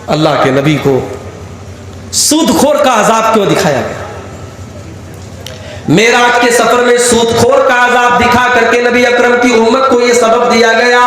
अल्लाह के नबी को सूदखोर का अजाब क्यों दिखाया गया? मेराज के सफर में सूदखोर का अजाब दिखा करके नबी अकरम की उम्मत को यह सबक दिया गया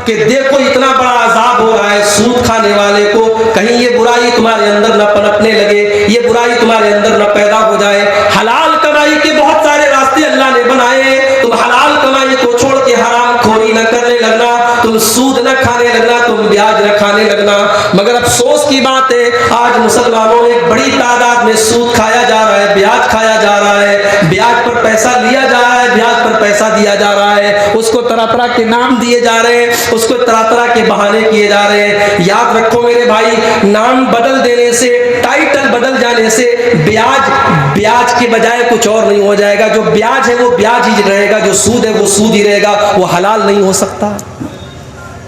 कि देखो इतना बड़ा अजाब हो रहा है सूद खाने वाले को, कहीं ये बुराई तुम्हारे अंदर न पनपने लगे, ये बुराई तुम्हारे अंदर न पैदा हो जाए। हलाल कमाई के बहुत सारे रास्ते अल्लाह ने बनाए, तुम हलाल कमाई को छोड़ के हराम खोरी न करने लगना, तुम सूद न खाने लगना, तुम ब्याज न खाने लगना। मगर अफसोस की बात है आज मुसलमानों में एक बड़ी तादाद में सूद खाया जा रहा है, ब्याज खाया जा रहा है, ब्याज पर पैसा लिया जा रहा है, ब्याज पर पैसा दिया जा रहा है, उसको तरह तरह के नाम दिए जा रहे हैं, उसको तरह तरह के बहाने किए जा रहे हैं। याद रखो मेरे भाई, नाम बदल देने से, टाइटल बदल जाने से ब्याज के बजाय कुछ और नहीं हो जाएगा। जो ब्याज है वो ब्याज ही रहेगा, जो सूद है वो सूद ही रहेगा, वो हलाल नहीं हो सकता।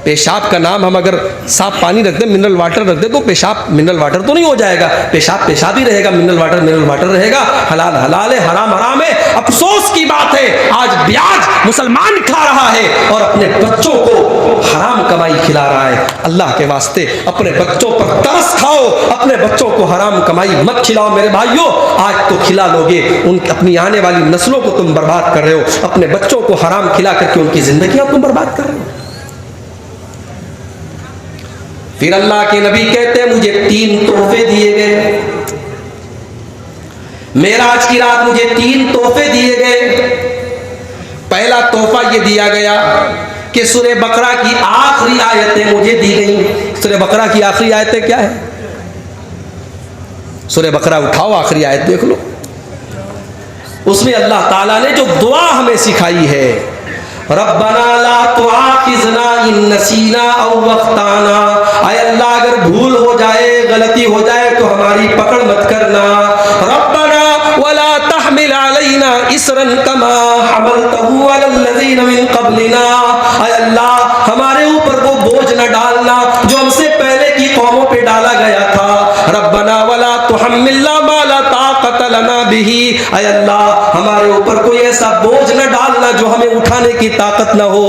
पेशाब का नाम हम अगर साफ पानी रख दें, मिनरल वाटर रख दें, तो पेशाब मिनरल वाटर तो नहीं हो जाएगा, पेशाब पेशाब ही रहेगा, मिनरल वाटर रहेगा। हलाल हलाल है, हराम हराम है। अफसोस की बात है आज ब्याज मुसलमान खा रहा है और अपने बच्चों को हराम कमाई खिला रहा है। अल्लाह के वास्ते अपने बच्चों पर तरस खाओ, अपने बच्चों को हराम कमाई मत खिलाओ मेरे भाइयों। आज तो खिला लोगे, अपनी आने वाली नस्लों को तुम बर्बाद कर रहे हो, अपने बच्चों को हराम खिला करके उनकी जिंदगी तुम बर्बाद कर रहे हो। फिर अल्लाह के नबी कहते हैं मुझे 3 तोहफे दिए गए, मेराज की रात मुझे 3 तोहफे दिए गए। पहला तोहफा ये दिया गया कि सूरह बकरा की आखिरी आयतें मुझे दी गई। सूरह बकरा की आखिरी आयतें क्या है? सूरह बकरा उठाओ, आखिरी आयत देख लो, उसमें अल्लाह ताला ने जो दुआ हमें सिखाई है, रब्बना ला तुआखिजना इन नसीना औ वख्ताना, आय अल्लाह अगर भूल हो जाए, गलती हो जाए तो हमारी पकड़ मत करना। रब्बना वला तहमिल अलैना इसरन कमा हमलतहु अलल लज़ीना मिन क़ब्लिना, आय अल्लाह हमारे ऊपर वो बोझ न डालना जो हमसे पहले की कौमों पे डाला गया था। रब्बना वला तुहम्मिलना मा ला ताक़त लना बिही, आय अल्लाह हमारे ऊपर कोई ऐसा बोझ न डालना जो हमें उठाने की ताकत न हो।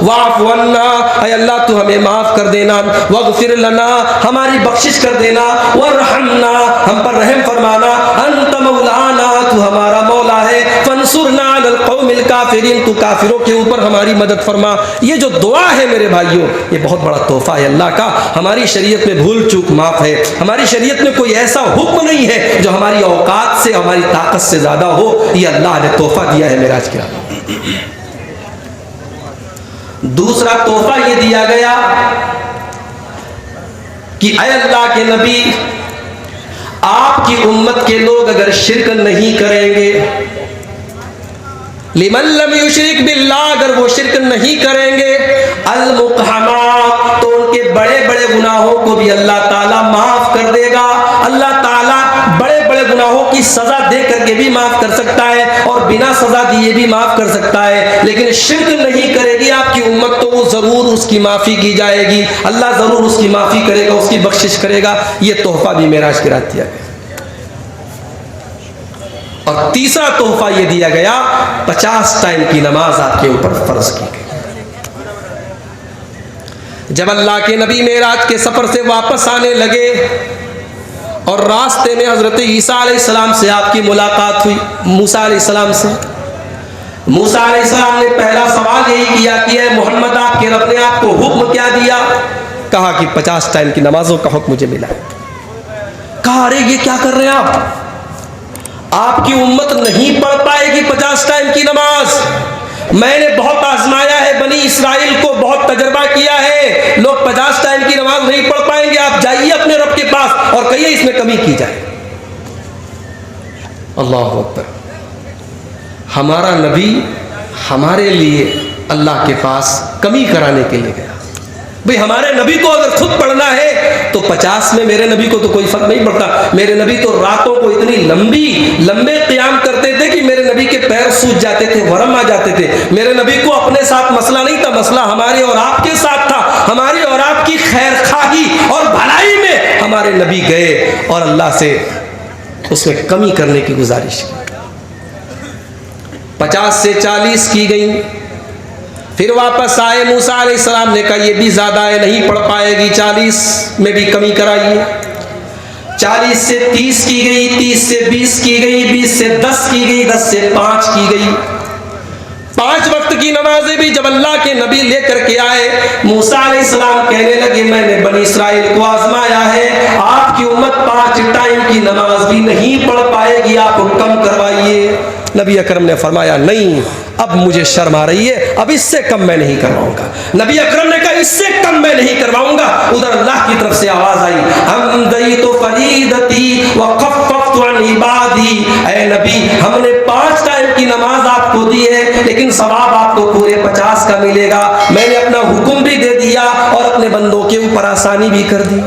वाफ़ वन्ना, आय अल्लाह तू हमें माफ कर देना, वग़फिर लना हमारी बख्शिश कर देना, वरहमना हम पर रहम फरमाना, अंत मौलाना तू हमारा मौला है, फंसुरना अलल कौमिल काफिरीन तू काफिरों के ऊपर हमारी मदद फरमा। ये जो दुआ है मेरे भाइयों, ये बहुत बड़ा तोहफा है अल्लाह का। हमारी शरीयत में भूल चूक माफ है, हमारी शरीयत में कोई ऐसा हुक्म नहीं है जो हमारी औकात से, हमारी ताकत से ज्यादा हो। ये अल्लाह ने तोहफा दिया है मेराज के रात। दूसरा तोहफा ये दिया गया कि अय अल्लाह के नबी, आपकी उम्मत के लोग अगर शिरक नहीं करेंगे, लिमन लम युशरिक बिल्लाह, अगर वो शिरक नहीं करेंगे, अल मुक़हमात तो उनके बड़े बड़े गुनाहों को भी अल्लाह ताला माफ कर देगा। अल्लाह ताला बड़े बड़े गुनाहों की सजा दे करके भी माफ कर सकता है और बिना सजा दिए भी माफ कर सकता है। लेकिन शिरक नहीं करेगी आपकी उम्मत तो वो जरूर उसकी माफी की जाएगी, अल्लाह जरूर उसकी माफी करेगा, उसकी बख्शिश करेगा। ये तोहफा भी मेराज की रात दिया गया। और तीसरा तोहफा ये दिया गया, 50 टाइम की नमाज आपके ऊपर फर्ज की गई। जब अल्लाह के नबी मेराज के सफर से वापस आने लगे और रास्ते में हजरत ईसा अलैहिस्सलाम से आपकी मुलाकात हुई, मूसा अलैहिस्सलाम से, मूसा अलैहिस्सलाम ने पहला सवाल यही किया कि ऐ मोहम्मद, आपके रब ने आपको हुक्म क्या दिया? कहा कि 50 टाइम की नमाजों का हुक्म मुझे मिला। कहा अरे ये क्या कर रहे हैं आप? आपकी उम्मत नहीं पढ़ पाएगी 50 टाइम की नमाज। मैंने बहुत आजमाया है, बनी इस्राइल को बहुत तजर्बा किया है, लोग 50 टाइम की नमाज नहीं पढ़ पाएंगे। आप जाइए अपने रब के पास और कहिए इसमें कमी की जाए। अल्लाह अकबर। हमारा नबी हमारे लिए अल्लाह के पास कमी कराने के लिए गया। भाई हमारे नबी को अगर खुद पढ़ना है तो 50 में मेरे नबी को तो कोई फर्क नहीं पड़ता। मेरे नबी तो रातों को इतनी लंबे क़याम करते थे कि मेरे नबी के पैर सूज जाते थे, वरम आ जाते थे। मेरे नबी को अपने साथ मसला नहीं था, मसला हमारे और आपके साथ था। हमारी और आपकी खैर खाही और भलाई में हमारे नबी गए और अल्लाह से उसमें कमी करने की गुजारिश की। 50 से 40 की गई, फिर वापस आए, मूसा अलैहिस्सलाम ने कहा ये भी ज्यादा है, नहीं पढ़ पाएगी, 40 में भी कमी कराइए। 40 से 30 की गई, 30 से 20 की गई, 20 से 10 की गई, 10 से 5 की गई। 5 वक्त की नमाजें भी जब अल्लाह के नबी लेकर के आए, मूसा अलैहिस्सलाम कहने लगे मैंने बनी इस्राइल को आजमाया है, आपकी उम्मत 5 टाइम की नमाज भी नहीं पढ़ पाएगी, आप कम करवाइए। नबी अकरम ने फरमाया नहीं, अब मुझे शर्म आ रही है, अब इससे कम मैं नहीं करवाऊंगा। नबी अकरम ने कहा इससे कम मैं नहीं करवाऊंगा। उधर अल्लाह की तरफ से आवाज आई, हम दई तो फरीदती व खफ़फ़तु अन इबादी, ऐ नबी हमने 5 टाइम की नमाज आपको दी है, लेकिन सवाब आपको पूरे 50 का मिलेगा। मैंने अपना हुक्म भी दे दिया और अपने बंदों के ऊपर आसानी भी कर दी।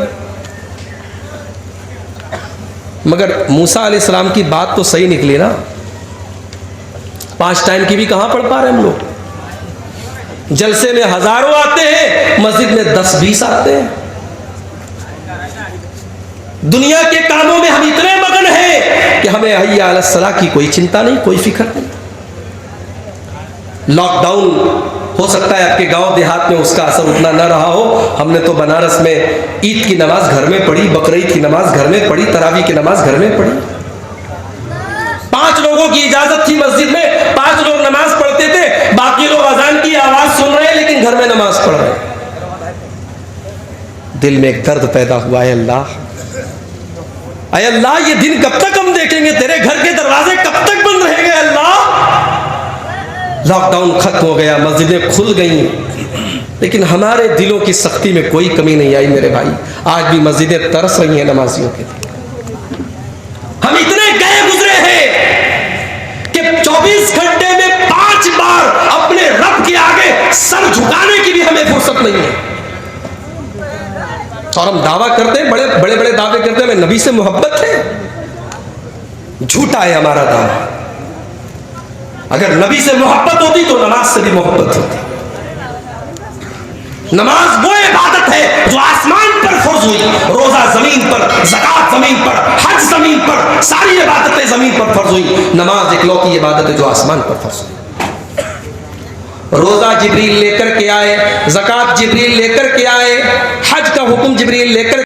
मगर मूसा अलैहिस्सलाम की बात तो सही निकली ना, 5 टाइम की भी कहां पढ़ पा रहे हम लोग। जलसे में हजारों आते हैं, मस्जिद में 10-20 आते हैं। दुनिया के कामों में हम इतने मगन हैं कि हमें हय्या अला सलाह की कोई चिंता नहीं, कोई फिक्र नहीं। लॉकडाउन हो सकता है आपके गांव देहात में उसका असर उतना न रहा हो। हमने तो बनारस में ईद की नमाज घर में पढ़ी, बकरीद की नमाज घर में पढ़ी, तरावी की नमाज घर में पढ़ी। 5 लोगों की इजाजत थी मस्जिद में, 5 लोग नमाज पढ़ते थे, बाकी लोग अजान की आवाज सुन रहे हैं लेकिन घर में नमाज पढ़ रहे हैं। दिल में एक दर्द पैदा हुआ है, अल्लाह अल्लाह ये दिन कब तक हम देखेंगे, तेरे घर के दरवाजे कब तक बंद रहेंगे अल्लाह। लॉकडाउन खत्म हो गया, मस्जिदें खुल गई, लेकिन हमारे दिलों की सख्ती में कोई कमी नहीं आई मेरे भाई। आज भी मस्जिदें तरस रही हैं नमाजियों के लिए। हम इतने गए गुजरे हैं कि 24 घंटे में 5 बार अपने रब के आगे सर झुकाने की भी हमें फुर्सत नहीं है। और हम दावा करते हैं, बड़े बड़े दावे करते हैं, हमें नबी से मोहब्बत है। झूठा है हमारा दावा। अगर नबी से मोहब्बत होती तो नमाज से भी मोहब्बत होती। नमाज वो इबादत है जो आसमान पर फर्ज हुई, रोजा जमीन पर, ज़कात जमीन पर, हज जमीन पर, सारी इबादतें जमीन पर फर्ज हुई। नमाज इकलौती इबादत है जो आसमान पर फर्ज हुई। रोजा जिब्रील लेकर के आए, ज़कात जिब्रील लेकर के आए, हज का हुक्म जिब्रील लेकर